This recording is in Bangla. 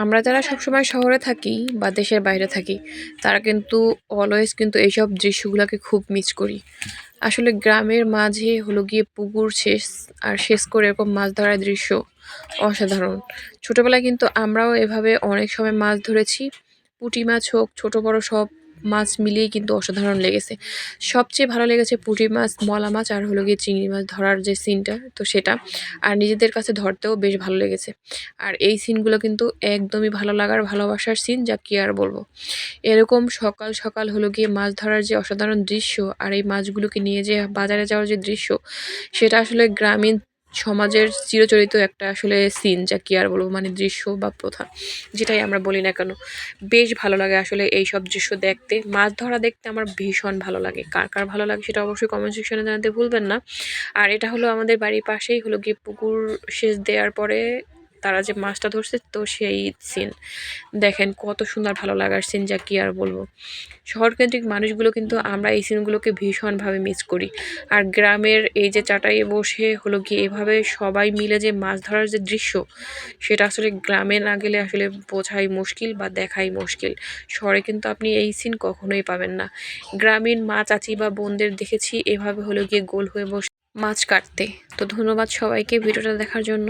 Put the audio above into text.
আমরা যারা সবসময় শহরে থাকি বা দেশের বাইরে থাকি তারা কিন্তু অলওয়েজ কিন্তু এইসব দৃশ্যগুলোকে খুব মিস করি। আসলে গ্রামের মাঝে হলো গিয়ে পুকুর শেষ আর শেষ করে এরকম মাছ ধরার দৃশ্য অসাধারণ। ছোটবেলায় কিন্তু আমরাও এভাবে অনেক সময় মাছ ধরেছি। পুঁটি মাছ হোক, ছোট বড় সব মাছ মিলিয়েই কিন্তু অসাধারণ লেগেছে। সবচেয়ে ভালো লেগেছে পুঁটি মাছ, মলা মাছ আর হলো গিয়ে চিংড়ি মাছ ধরার যে সিনটা, তো সেটা। আর নিজেদের কাছে ধরতেও বেশ ভালো লেগেছে। আর এই সিনগুলো কিন্তু একদমই ভালো লাগার ভালোবাসার সিন, যা কি আর বলবো। এরকম সকাল সকাল হলো গিয়ে মাছ ধরার যে অসাধারণ দৃশ্য আর এই মাছগুলোকে নিয়ে যে বাজারে যাওয়ার যে দৃশ্য, সেটা আসলে গ্রামীণ সমাজের চিরচরিত একটা আসলে সিন, যা কি আর বলবো, মানে দৃশ্য বা প্রথা, যেটাই আমরা বলি না কেন। বেশ ভালো লাগে আসলে এই সব দৃশ্য দেখতে। মাছ ধরা দেখতে আমার ভীষণ ভালো লাগে। কার কার ভালো লাগে সেটা অবশ্যই কমেন্ট সেকশনে জানাতে ভুলবেন না। আর এটা হলো আমাদের বাড়ির পাশেই হলো গিয়ে পুকুর সেচ দেওয়ার পরে তারা যে মাছটা ধরছে, তো সেই সিন দেখেন কত সুন্দর ভালো লাগার সিন, যা কি আর বলবো। শহরকেন্দ্রিক মানুষগুলো কিন্তু আমরা এই সিনগুলোকে ভীষণভাবে মিস করি। আর গ্রামের এই যে চাটাইয়ে বসে হলো গিয়ে এভাবে সবাই মিলে যে মাছ ধরার যে দৃশ্য, সেটা আসলে গ্রামে না গেলে আসলে বোঝাই মুশকিল বা দেখাই মুশকিল। শহরে কিন্তু আপনি এই সিন কখনোই পাবেন না। গ্রামীণ মা চাচি বা বোনদের দেখেছি এভাবে হলো গিয়ে গোল হয়ে বসে মাছ কাটতে। তো ধন্যবাদ সবাইকে ভিডিওটা দেখার জন্য।